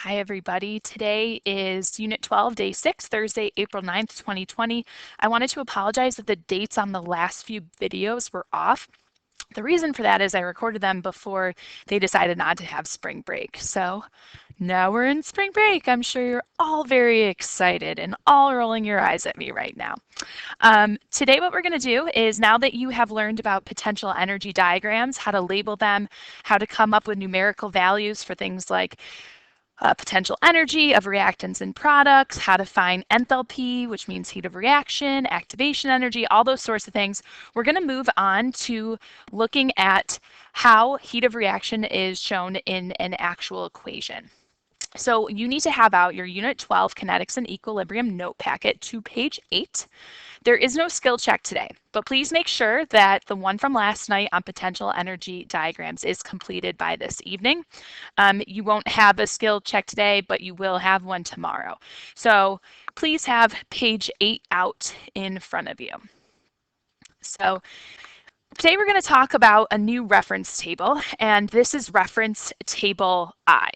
Hi, everybody. Today is Unit 12, Day 6, Thursday, April 9th, 2020. I wanted to apologize that the dates on the last few videos were off. The reason for that is I recorded them before they decided not to have spring break. So now we're in spring break. I'm sure you're all very excited and all rolling your eyes at me right now. Today, what we're going to do is, now that you have learned about potential energy diagrams, how to label them, how to come up with numerical values for things like potential energy of reactants and products, how to find enthalpy, which means heat of reaction, activation energy, all those sorts of things. We're going to move on to looking at how heat of reaction is shown in an actual equation. So you need to have out your Unit 12 Kinetics and Equilibrium note packet to page 8. There is no skill check today, but please make sure that the one from last night on potential energy diagrams is completed by this evening. You won't have a skill check today, but you will have one tomorrow. So please have page 8 out in front of you. So today we're going to talk about a new reference table, and this is reference table I.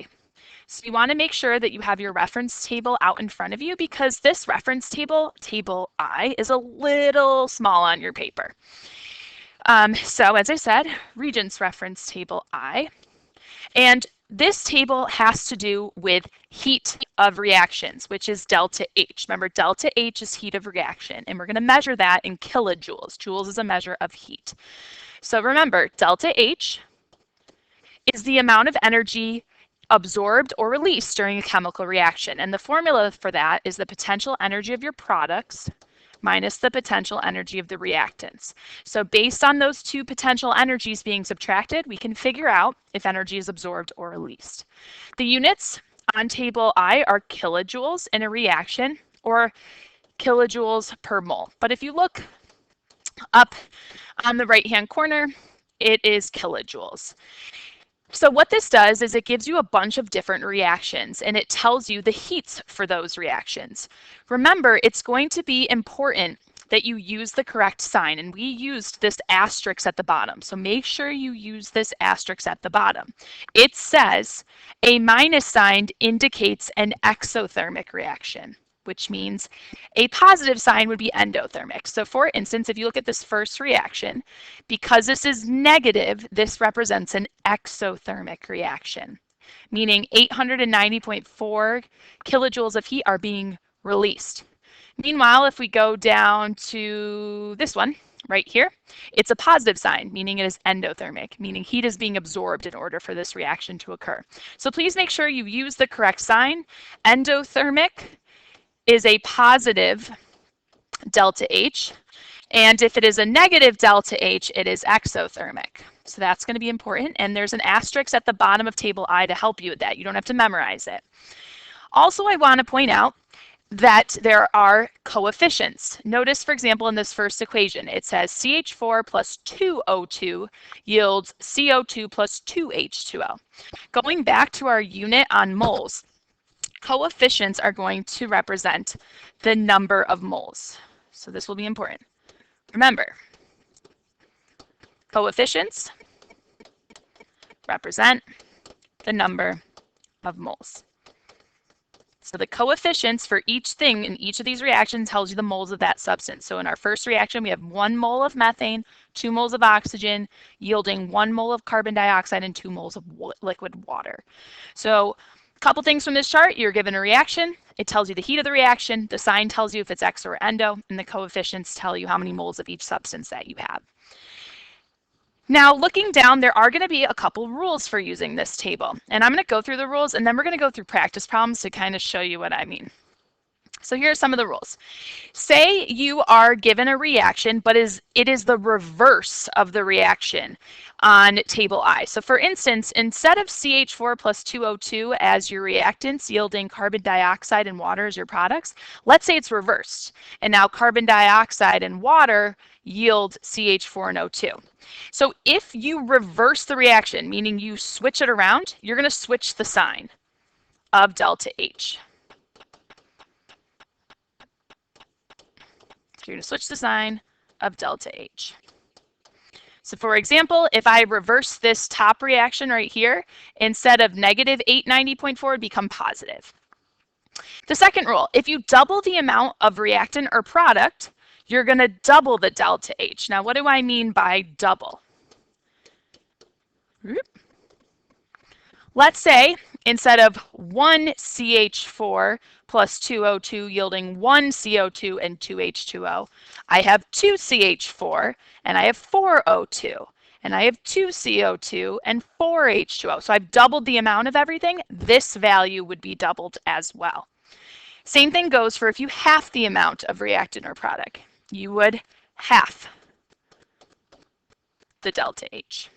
So you want to make sure that you have your reference table out in front of you, because this reference table, table I, is a little small on your paper. So as I said, Regents reference table I. And this table has to do with heat of reactions, which is delta H. Remember, delta H is heat of reaction, and we're going to measure that in kilojoules. Joules is a measure of heat. So remember, delta H is the amount of energy absorbed or released during a chemical reaction. And the formula for that is the potential energy of your products minus the potential energy of the reactants. So based on those two potential energies being subtracted, we can figure out if energy is absorbed or released. The units on table I are kilojoules in a reaction, or kilojoules per mole. But if you look up on the right-hand corner, it is kilojoules. So what this does is it gives you a bunch of different reactions, and it tells you the heats for those reactions. Remember, it's going to be important that you use the correct sign, and we used this asterisk at the bottom. So make sure you use this asterisk at the bottom. It says a minus sign indicates an exothermic reaction, which means a positive sign would be endothermic. So for instance, if you look at this first reaction, because this is negative, this represents an exothermic reaction, meaning 890.4 kilojoules of heat are being released. Meanwhile, if we go down to this one right here, it's a positive sign, meaning it is endothermic, meaning heat is being absorbed in order for this reaction to occur. So please make sure you use the correct sign. Endothermic is a positive delta H, and if it is a negative delta H, it is exothermic. So that's going to be important, and there's an asterisk at the bottom of table I to help you with that. You don't have to memorize it. Also, I want to point out that there are coefficients. Notice, for example, in this first equation, it says CH4 plus 2O2 yields CO2 plus 2H2O. Going back to our unit on moles, coefficients are going to represent the number of moles. So this will be important. Remember, coefficients represent the number of moles. So the coefficients for each thing in each of these reactions tells you the moles of that substance. So in our first reaction, we have 1 mole of methane, 2 moles of oxygen, yielding 1 mole of carbon dioxide and 2 moles of liquid water. So a couple things from this chart: you're given a reaction, it tells you the heat of the reaction, the sign tells you if it's exo or endo, and the coefficients tell you how many moles of each substance that you have. Now, looking down, there are going to be a couple rules for using this table, and I'm going to go through the rules, and then we're going to go through practice problems to kind of show you what I mean. So here are some of the rules. Say you are given a reaction, but it is the reverse of the reaction on table I. So for instance, instead of CH4 plus 2O2 as your reactants yielding carbon dioxide and water as your products, let's say it's reversed. And now carbon dioxide and water yield CH4 and O2. So if you reverse the reaction, meaning you switch it around, you're going to switch the sign of delta H. So you're going to switch the sign of delta H. So for example, if I reverse this top reaction right here, instead of negative 890.4, it would become positive. The second rule, if you double the amount of reactant or product, you're going to double the delta H. Now, what do I mean by double? Let's say instead of 1 CH4 plus 2 O2 yielding 1 CO2 and 2 H2O, I have 2 CH4 and I have 4 O2 and I have 2 CO2 and 4 H2O. So I've doubled the amount of everything. This value would be doubled as well. Same thing goes for if you half the amount of reactant or product. You would half the delta H.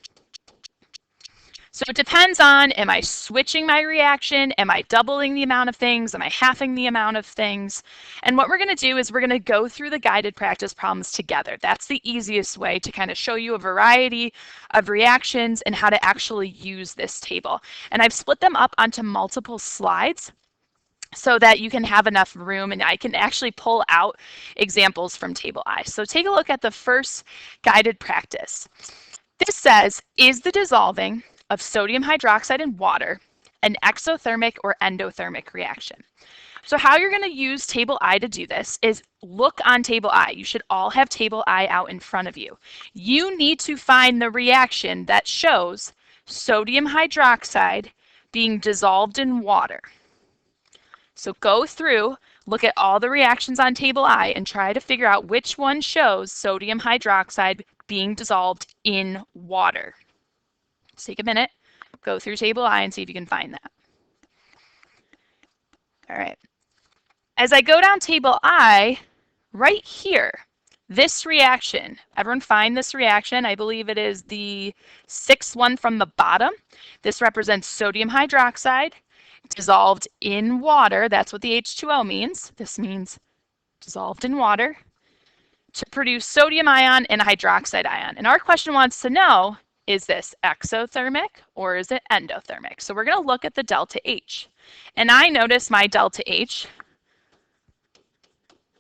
So it depends on, am I switching my reaction? Am I doubling the amount of things? Am I halving the amount of things? And what we're going to do is we're going to go through the guided practice problems together. That's the easiest way to kind of show you a variety of reactions and how to actually use this table. And I've split them up onto multiple slides so that you can have enough room, and I can actually pull out examples from table I. So take a look at the first guided practice. This says, is the dissolving of sodium hydroxide in water an exothermic or endothermic reaction? So how you're going to use table I to do this is look on table I. You should all have table I out in front of you. You need to find the reaction that shows sodium hydroxide being dissolved in water. So go through, look at all the reactions on table I and try to figure out which one shows sodium hydroxide being dissolved in water. Let's take a minute, go through table I and see if you can find that. All right. As I go down table I, right here, this reaction, everyone find this reaction. I believe it is the sixth one from the bottom. This represents sodium hydroxide dissolved in water. That's what the H2O means. This means dissolved in water to produce sodium ion and a hydroxide ion. And our question wants to know, is this exothermic or is it endothermic? So we're going to look at the delta H. And I notice my delta H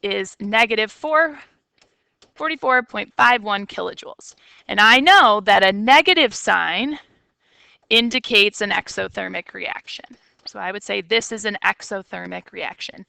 is negative 44.51 kilojoules. And I know that a negative sign indicates an exothermic reaction. So I would say this is an exothermic reaction.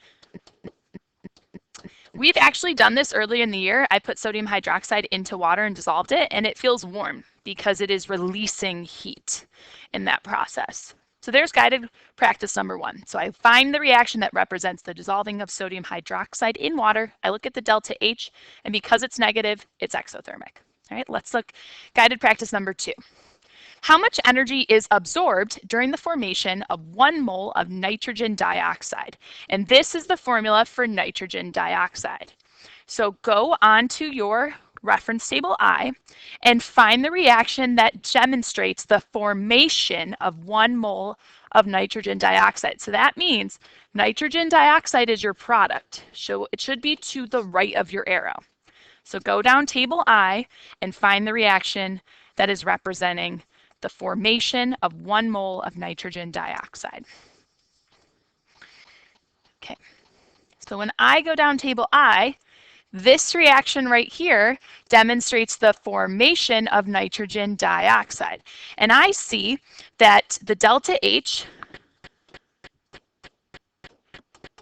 We've actually done this earlier in the year. I put sodium hydroxide into water and dissolved it, and it feels warm because it is releasing heat in that process. So there's guided practice number one. So I find the reaction that represents the dissolving of sodium hydroxide in water. I look at the delta H, and because it's negative, it's exothermic. All right, let's look guided practice number two. How much energy is absorbed during the formation of 1 mole of nitrogen dioxide? And this is the formula for nitrogen dioxide. So go on to your reference table I and find the reaction that demonstrates the formation of 1 mole of nitrogen dioxide. So that means nitrogen dioxide is your product. So it should be to the right of your arrow. So go down table I and find the reaction that is representing the formation of 1 mole of nitrogen dioxide. Okay, so when I go down table I, this reaction right here demonstrates the formation of nitrogen dioxide. And I see that the delta H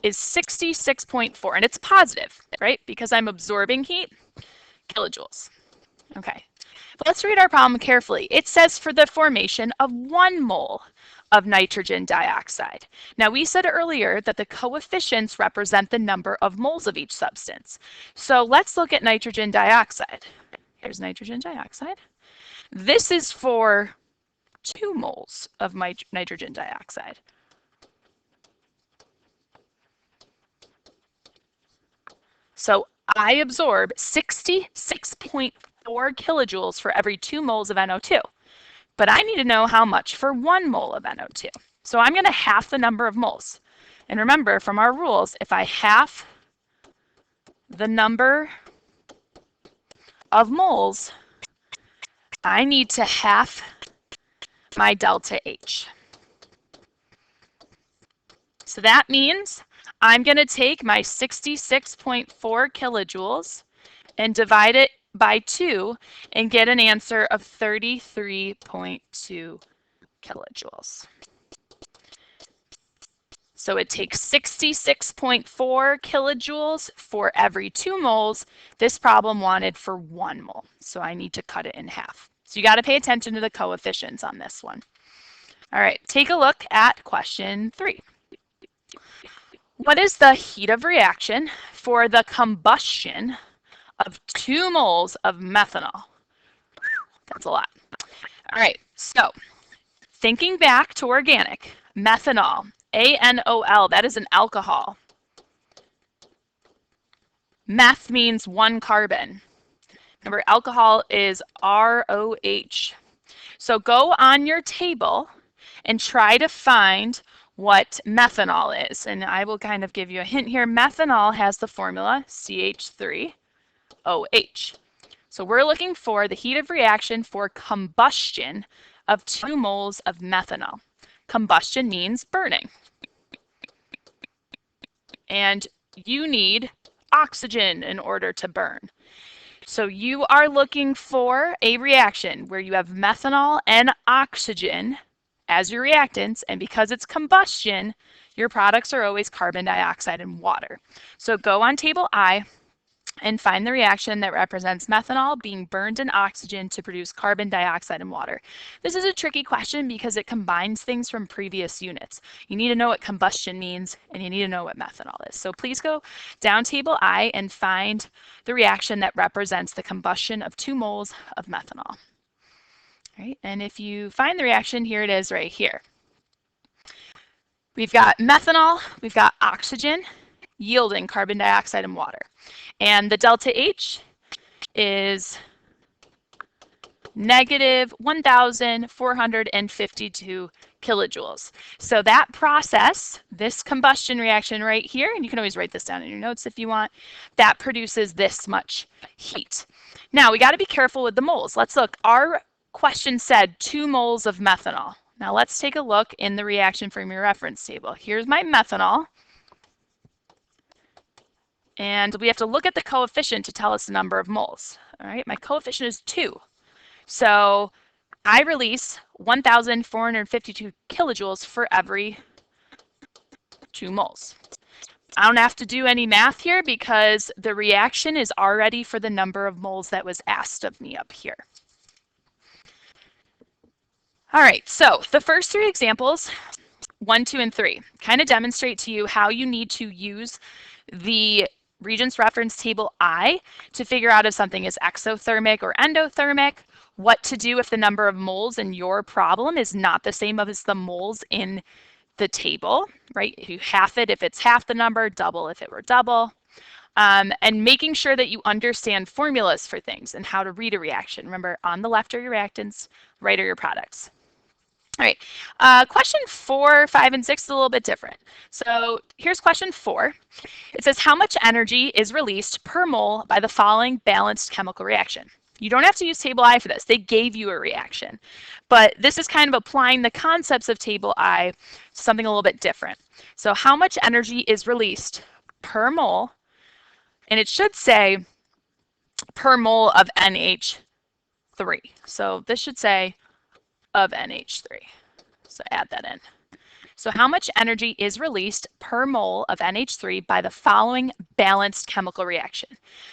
is 66.4, and it's positive, right? Because I'm absorbing heat, kilojoules. Okay. Let's read our problem carefully. It says for the formation of 1 mole of nitrogen dioxide. Now we said earlier that the coefficients represent the number of moles of each substance. So let's look at nitrogen dioxide. Here's nitrogen dioxide. This is for 2 moles of nitrogen dioxide. So I absorb 66.4 kilojoules for every 2 moles of NO2. But I need to know how much for 1 mole of NO2. So I'm going to half the number of moles. And remember from our rules, if I half the number of moles, I need to half my delta H. So that means I'm going to take my 66.4 kilojoules and divide it by 2 and get an answer of 33.2 kilojoules. So it takes 66.4 kilojoules for every 2 moles. This problem wanted for 1 mole, so I need to cut it in half. So you got to pay attention to the coefficients on this one. All right, take a look at question 3. What is the heat of reaction for the combustion of 2 moles of methanol? That's a lot. All right, so thinking back to organic, methanol, ANOL, that is an alcohol. Meth means 1 carbon. Remember, alcohol is ROH. So go on your table and try to find what methanol is. And I will kind of give you a hint here. Methanol has the formula CH3OH. So we're looking for the heat of reaction for combustion of 2 moles of methanol. Combustion means burning. And you need oxygen in order to burn. So you are looking for a reaction where you have methanol and oxygen as your reactants, and because it's combustion, your products are always carbon dioxide and water. So go on table I and find the reaction that represents methanol being burned in oxygen to produce carbon dioxide and water. This is a tricky question because it combines things from previous units. You need to know what combustion means, and you need to know what methanol is. So please go down table I and find the reaction that represents the combustion of 2 moles of methanol. All right, and if you find the reaction, here it is right here. We've got methanol, we've got oxygen, yielding carbon dioxide and water. And the delta H is negative 1,452 kilojoules. So that process, this combustion reaction right here, and you can always write this down in your notes if you want, that produces this much heat. Now we got to be careful with the moles. Let's look. Our question said 2 moles of methanol. Now let's take a look in the reaction from your reference table. Here's my methanol. And we have to look at the coefficient to tell us the number of moles. All right, my coefficient is 2. So I release 1,452 kilojoules for every 2 moles. I don't have to do any math here because the reaction is already for the number of moles that was asked of me up here. All right, so the first 3 examples, 1, 2, and 3, kind of demonstrate to you how you need to use the Regents reference table I to figure out if something is exothermic or endothermic, what to do if the number of moles in your problem is not the same as the moles in the table, right? If you half it, if it's half the number, double if it were double, and making sure that you understand formulas for things and how to read a reaction. Remember, on the left are your reactants, right are your products. All right, question 4, 5, and 6 is a little bit different. So here's question 4. It says, how much energy is released per mole by the following balanced chemical reaction? You don't have to use table I for this. They gave you a reaction. But this is kind of applying the concepts of table I to something a little bit different. So how much energy is released per mole? And it should say per mole of NH3. So this should say of NH3. So add that in. So how much energy is released per mole of NH3 by the following balanced chemical reaction?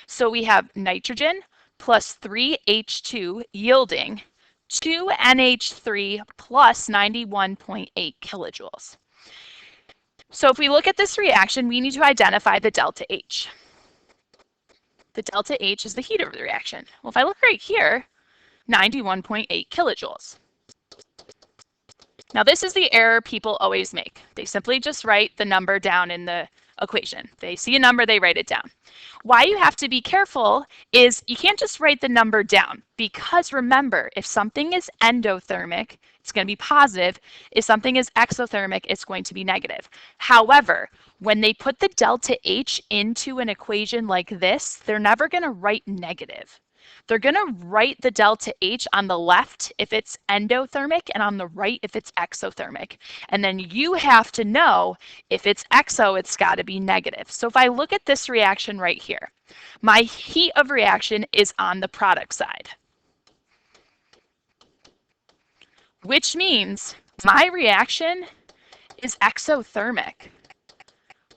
So we have nitrogen plus 3H2 yielding 2NH3 plus 91.8 kilojoules. So if we look at this reaction, we need to identify the delta H. The delta H is the heat of the reaction. Well, if I look right here, 91.8 kilojoules. Now this is the error people always make. They simply just write the number down in the equation. They see a number, they write it down. Why you have to be careful is you can't just write the number down, because remember, if something is endothermic, it's going to be positive. If something is exothermic, it's going to be negative. However, when they put the delta H into an equation like this, they're never going to write negative. they're going to write the delta H on the left if it's endothermic and on the right if it's exothermic. And then you have to know if it's exo, it's got to be negative. So if I look at this reaction right here, my heat of reaction is on the product side, which means my reaction is exothermic,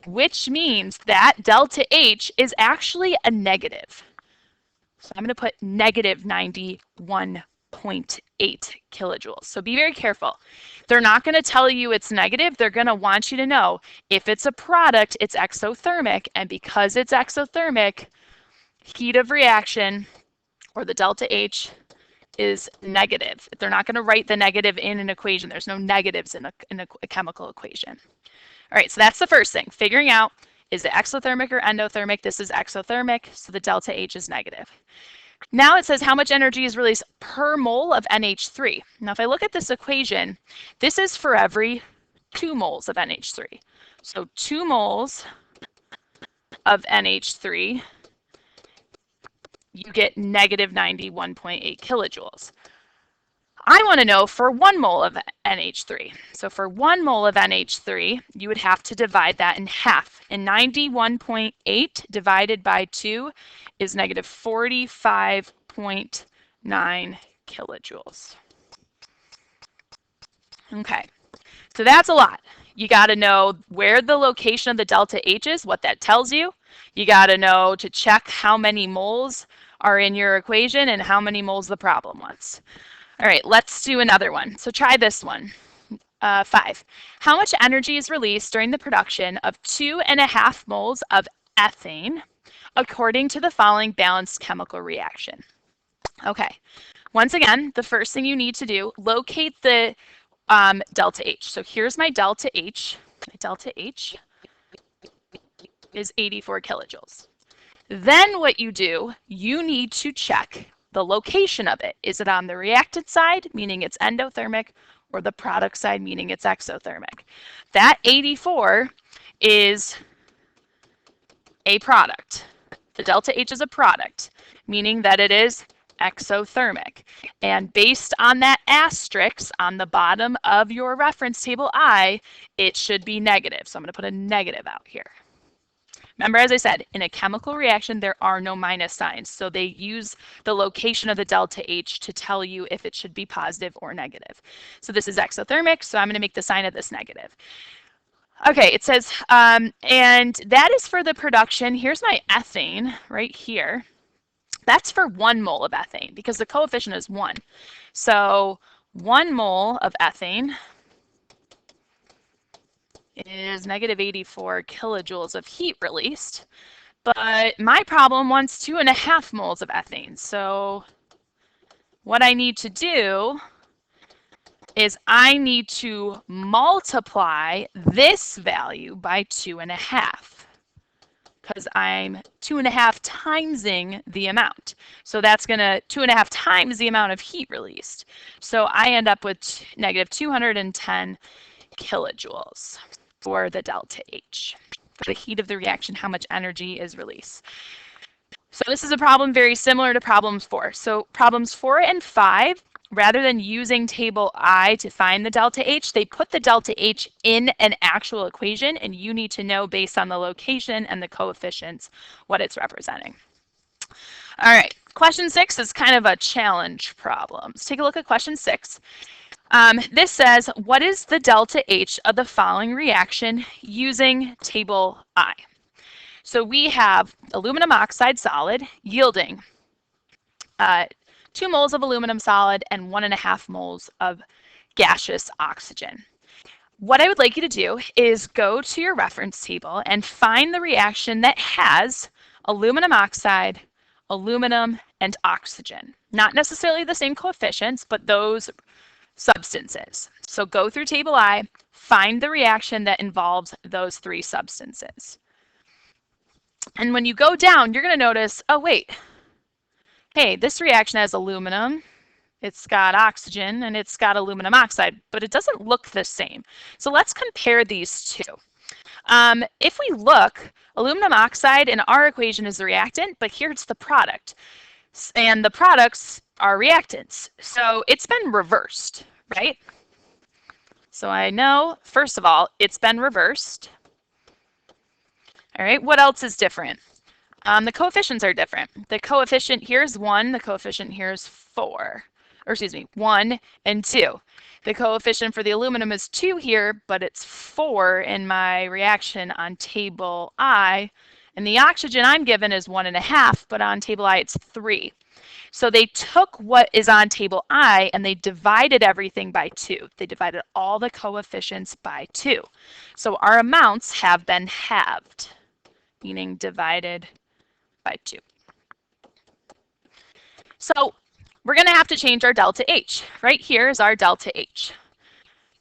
which means that delta H is actually a negative. So I'm going to put negative 91.8 kilojoules. So be very careful. They're not going to tell you it's negative. They're going to want you to know if it's a product, it's exothermic. And because it's exothermic, heat of reaction, or the delta H, is negative. They're not going to write the negative in an equation. There's no negatives in a chemical equation. All right, so that's the first thing, figuring out, is it exothermic or endothermic? This is exothermic, so the delta H is negative. Now it says how much energy is released per mole of NH3. Now if I look at this equation, this is for every 2 moles of NH3. So 2 moles of NH3, you get negative 91.8 kilojoules. I want to know for 1 mole of NH3. So for 1 mole of NH3, you would have to divide that in half. And 91.8 divided by 2 is negative 45.9 kilojoules. Okay, so that's a lot. You got to know where the location of the delta H is, what that tells you. You got to know to check how many moles are in your equation and how many moles the problem was. All right, let's do another one. So try this one. 5. How much energy is released during the production of 2.5 moles of ethane according to the following balanced chemical reaction? Okay, once again, the first thing you need to do, locate the delta H. So here's my delta H. My delta H is 84 kilojoules. Then what you do, you need to check the location of it. Is it on the reactant side, meaning it's endothermic, or the product side, meaning it's exothermic? That 84 is a product. The delta H is a product, meaning that it is exothermic. And based on that asterisk on the bottom of your reference table I, it should be negative. So I'm going to put a negative out here. Remember, as I said, in a chemical reaction, there are no minus signs. So they use the location of the delta H to tell you if it should be positive or negative. So this is exothermic, so I'm going to make the sign of this negative. Okay, it says, and that is for the production. Here's my ethane right here. That's for 1 mole of ethane because the coefficient is 1. So 1 mole of ethane is negative 84 kilojoules of heat released, but my problem wants 2.5 moles of ethane. So what I need to do is I need to multiply this value by 2.5 because I'm 2.5 timesing the amount. So that's going to 2.5 times the amount of heat released. So I end up with negative 210 kilojoules for the delta H, for the heat of the reaction, how much energy is released. So this is a problem very similar to problems 4. So problems 4 and 5, rather than using table I to find the delta H, they put the delta H in an actual equation, and you need to know based on the location and the coefficients what it's representing. All right, question 6 is kind of a challenge problem. Let's take a look at question 6. This says, what is the delta H of the following reaction using table I? So we have aluminum oxide solid yielding 2 moles of aluminum solid and 1.5 moles of gaseous oxygen. What I would like you to do is go to your reference table and find the reaction that has aluminum oxide, aluminum, and oxygen. Not necessarily the same coefficients, but those substances. So go through table I, find the reaction that involves those 3 substances. And when you go down, you're going to notice, oh wait, hey, this reaction has aluminum, it's got oxygen, and it's got aluminum oxide, but it doesn't look the same. So let's compare these two. If we look, aluminum oxide in our equation is the reactant, but here it's the product. and the products are reactants. So it's been reversed, right? So I know, first of all, it's been reversed. All right, what else is different? The coefficients are different. The coefficient here is 1, the coefficient here is 4. Or excuse me, 1 and 2. The coefficient for the aluminum is 2 here, but it's 4 in my reaction on table I. And the oxygen I'm given is 1.5, but on table I it's 3. So they took what is on table I and they divided everything by 2. They divided all the coefficients by 2. So our amounts have been halved, meaning divided by 2. So we're going to have to change our delta H. Right here is our delta H.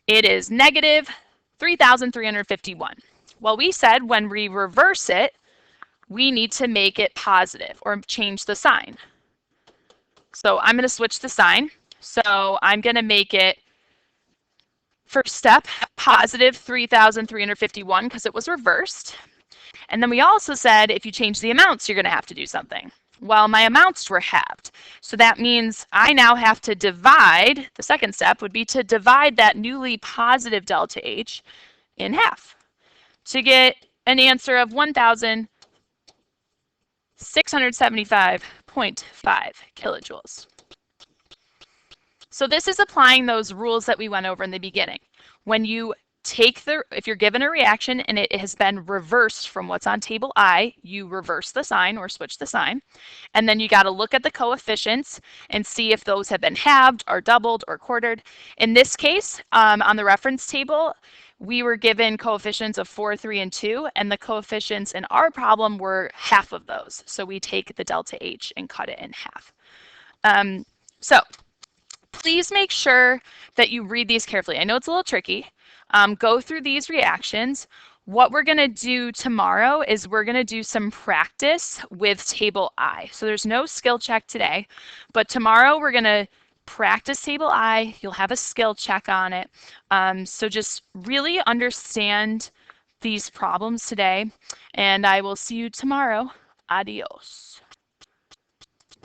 It is negative 3,351. Well, we said when we reverse it, we need to make it positive or change the sign. So I'm going to switch the sign. So I'm going to make it, first step, positive 3,351 because it was reversed. And then we also said if you change the amounts, you're going to have to do something. Well, my amounts were halved. So that means I now have to divide, the second step would be to divide that newly positive delta H in half to get an answer of 1,675.5 kilojoules. So this is applying those rules that we went over in the beginning. When you if you're given a reaction and it has been reversed from what's on table I, you reverse the sign or switch the sign. And then you got to look at the coefficients and see if those have been halved or doubled or quartered. In this case, on the reference table, we were given coefficients of 4, 3, and 2, and the coefficients in our problem were half of those. So we take the delta H and cut it in half. So please make sure that you read these carefully. I know it's a little tricky. Go through these reactions. What we're going to do tomorrow is we're going to do some practice with table I. So there's no skill check today, but tomorrow we're going to practice table I. You'll have a skill check on it. So just really understand these problems today, and I will see you tomorrow. Adios.